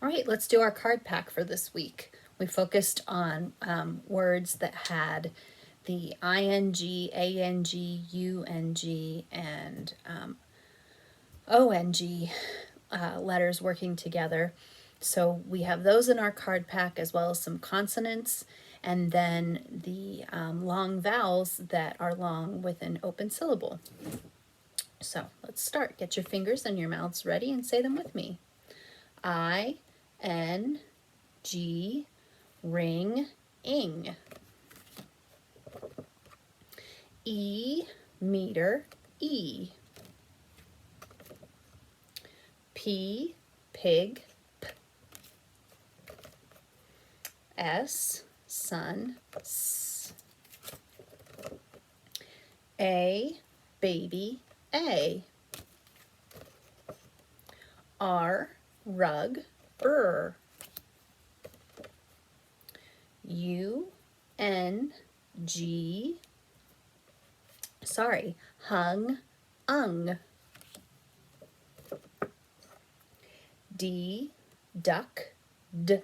All right, let's do our card pack for this week. We focused on words that had the ing, ang, ung, and ong letters working together. So we have those in our card pack, as well as some consonants, and then the long vowels that are long with an open syllable. So let's start. Get your fingers and your mouths ready and say them with me. I, N, G, ring, ing. E, meter, E. P, pig, P. S, sun, S. A, baby, A. R, rug, U, N, G, hung, ung. D, duck, D.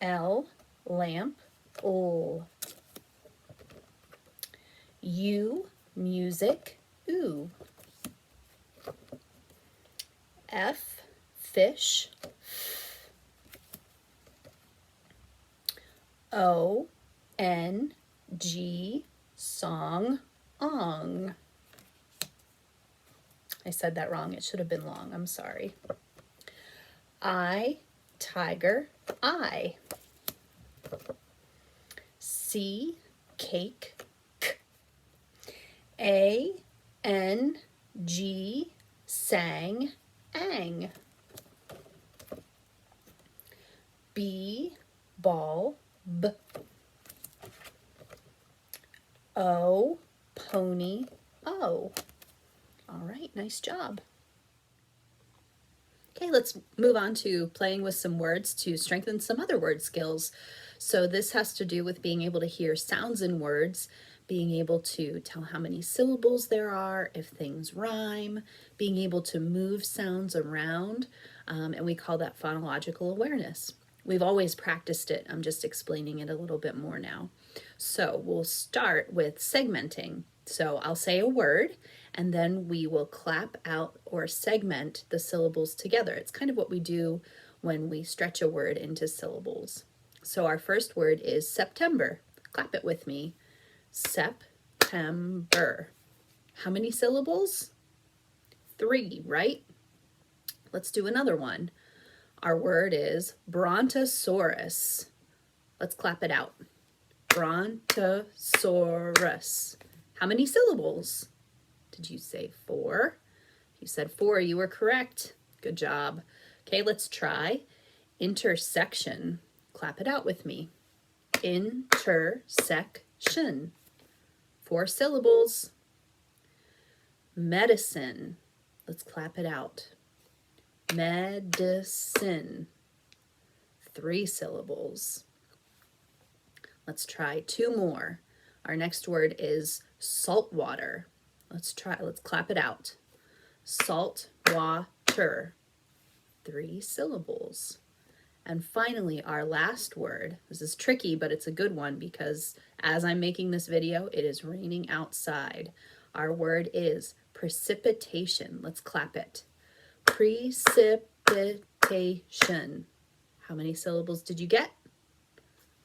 L, lamp, L. U, music, oo. F, fish, F. O, N, G, song, ong. I said that wrong. It should have been long. I'm sorry. I, tiger, I. C, cake, K. A, N, G, sang, ang. B, ball, B. O, pony, O. All right, nice job. Okay, let's move on to playing with some words to strengthen some other word skills. So this has to do with being able to hear sounds in words, being able to tell how many syllables there are, if things rhyme, being able to move sounds around, and we call that phonological awareness. We've always practiced it. I'm just explaining it a little bit more now. So we'll start with segmenting. So I'll say a word, and then we will clap out or segment the syllables together. It's kind of what we do when we stretch a word into syllables. So our first word is September. Clap it with me. September. How many syllables? 3, right? Let's do another one. Our word is Brontosaurus. Let's clap it out. Brontosaurus. How many syllables? Did you say 4? If you said 4, you were correct. Good job. Okay, let's try intersection. Clap it out with me. Intersection. 4 syllables. Medicine. Let's clap it out. Medicine. 3 syllables. Let's try 2 more. Our next word is saltwater. Let's clap it out. Salt water. 3 syllables. And finally, our last word. This is tricky, but it's a good one because as I'm making this video, it is raining outside. Our word is precipitation. Let's clap it. Precipitation. How many syllables did you get?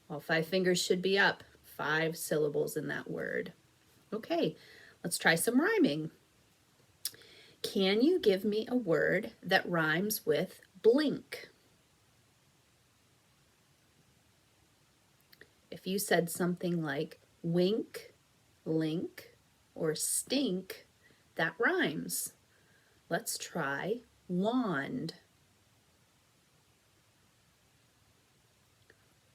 All 5 fingers should be up. 5 syllables in that word. Okay, let's try some rhyming. Can you give me a word that rhymes with blink? If you said something like wink, link, or stink, that rhymes. Let's try wand.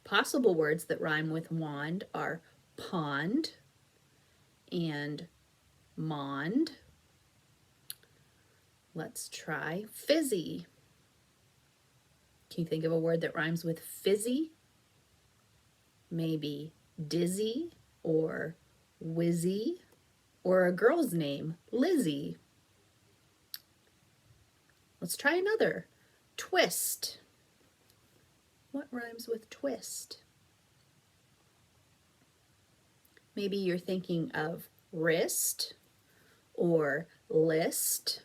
Possible words that rhyme with wand are pond and mond. Let's try fizzy. Can you think of a word that rhymes with fizzy? Maybe dizzy or whizzy, or a girl's name, Lizzie. Let's try another. Twist. What rhymes with twist? Maybe you're thinking of wrist or list.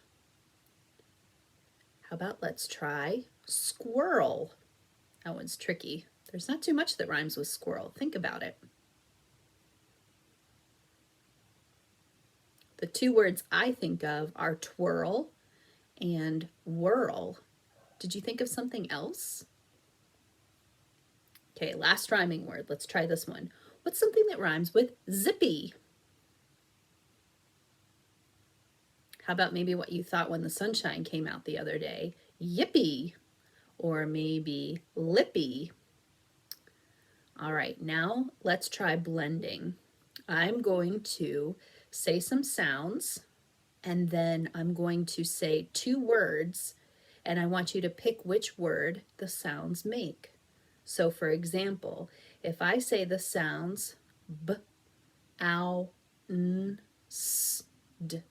How about let's try squirrel? That one's tricky. There's not too much that rhymes with squirrel. Think about it. The two words I think of are twirl and whirl. Did you think of something else? Okay, last rhyming word. Let's try this one. What's something that rhymes with zippy? How about maybe what you thought when the sunshine came out the other day? Yippee. Or maybe lippy. All right, now let's try blending. I'm going to say some sounds, and then I'm going to say two words, and I want you to pick which word the sounds make. So for example, if I say the sounds b, ow, n, s, d,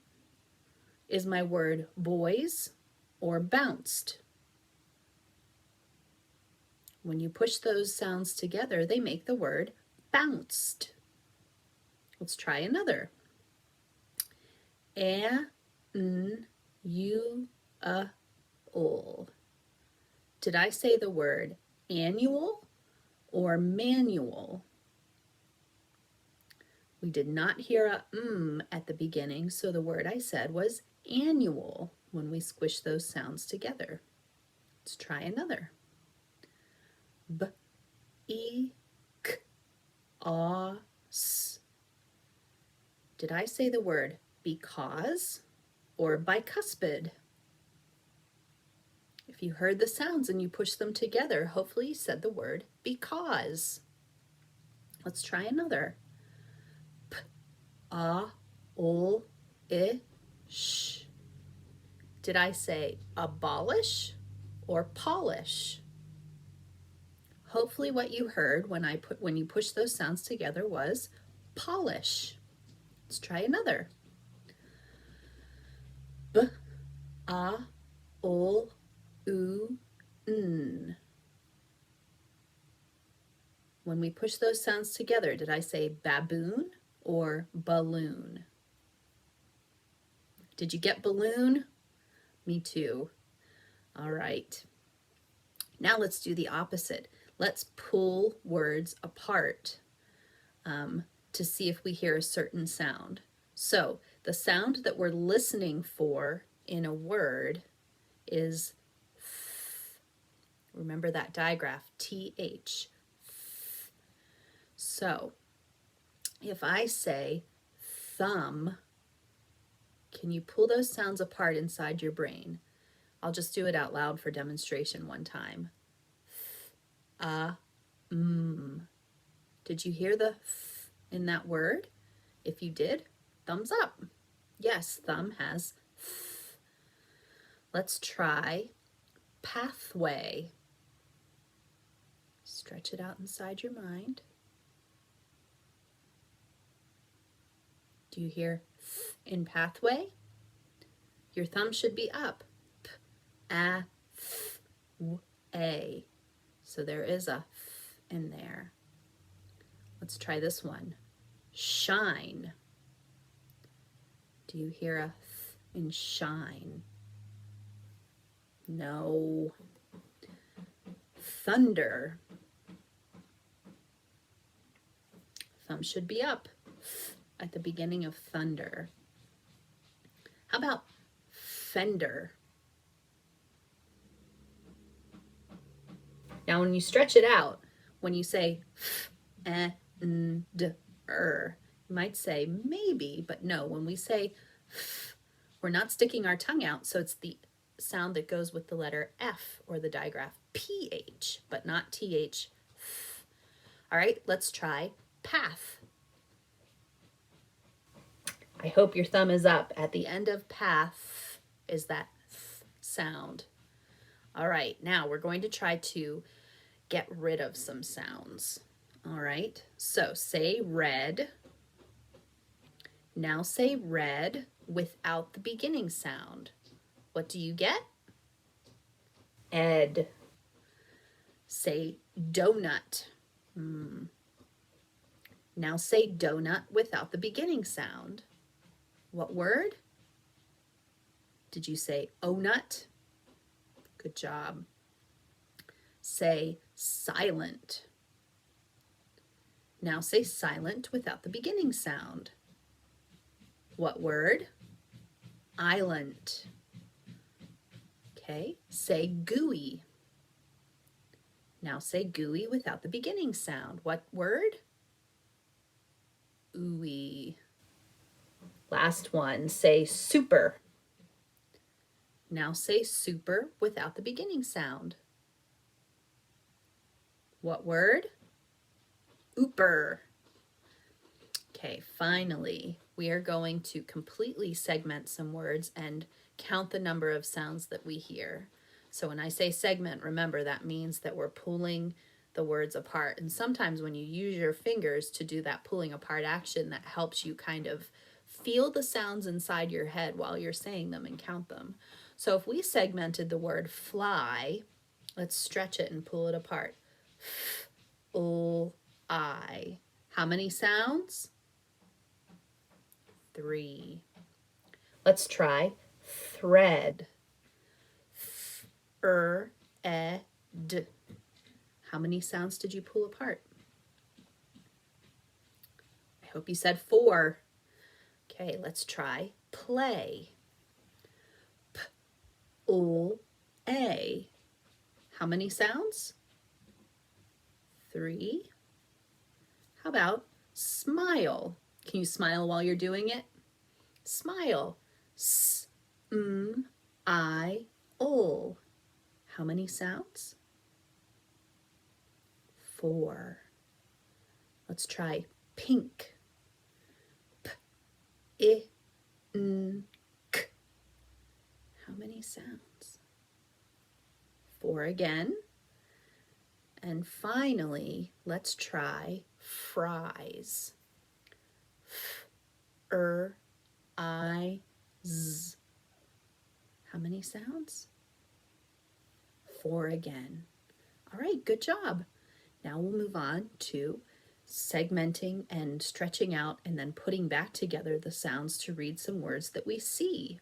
is my word boys or bounced? When you push those sounds together, they make the word bounced. Let's try another. N, u, ul. Did I say the word annual or manual? We did not hear a at the beginning, so the word I said was annual when we squish those sounds together. Let's try another. B, e, k, a, s. Did I say the word because or bicuspid? If you heard the sounds and you pushed them together, hopefully you said the word because. Let's try another. P, a, ol, I, sh. Did I say abolish or polish? Hopefully what you heard when you pushed those sounds together was polish. Let's try another. B, a, ol, u, n. When we push those sounds together, did I say baboon or balloon? Did you get balloon? Me too. All right. Now let's do the opposite. Let's pull words apart to see if we hear a certain sound. So the sound that we're listening for in a word is th. Remember that digraph, TH. So if I say thumb, can you pull those sounds apart inside your brain? I'll just do it out loud for demonstration one time. Did you hear the th in that word? If you did, thumbs up. Yes, thumb has th. Let's try pathway. Stretch it out inside your mind. Do you hear th in pathway? Your thumb should be up. P, a, th, w, a. So there is a th in there. Let's try this one. Shine. Do you hear a th in shine? No. Thunder. Thumb should be up at the beginning of thunder. How about fender? Now when you stretch it out, when you say you might say maybe, but no, when we say we're not sticking our tongue out, so it's the sound that goes with the letter F or the digraph PH, but not TH. All right, let's try path. I hope your thumb is up. At the end of path is that sound. All right, now we're going to try to get rid of some sounds. All right, so say red. Now say red without the beginning sound. What do you get? ed. Say donut. Now say donut without the beginning sound. What word? Did you say o-nut? Good job. Say silent. Now say silent without the beginning sound. What word? Island. Okay, say gooey. Now say gooey without the beginning sound. What word? Ooey. Last one, say super. Now say super without the beginning sound. What word? Ooper. Okay, finally, we are going to completely segment some words and count the number of sounds that we hear. So when I say segment, remember that means that we're pulling the words apart. And sometimes when you use your fingers to do that pulling apart action, that helps you kind of feel the sounds inside your head while you're saying them and count them. So if we segmented the word fly, let's stretch it and pull it apart. F-L-I. How many sounds? 3. Let's try thread. F-R-E-D. How many sounds did you pull apart? I hope you said 4. Okay, let's try play. P-L-A. How many sounds? 3. How about smile? Can you smile while you're doing it? Smile. S-M-I-L. How many sounds? 4. Let's try pink. P-I-N-K. How many sounds? 4 again. And finally, let's try fries. F-R-I-Z. How many sounds? 4 again. All right, good job. Now we'll move on to segmenting and stretching out and then putting back together the sounds to read some words that we see.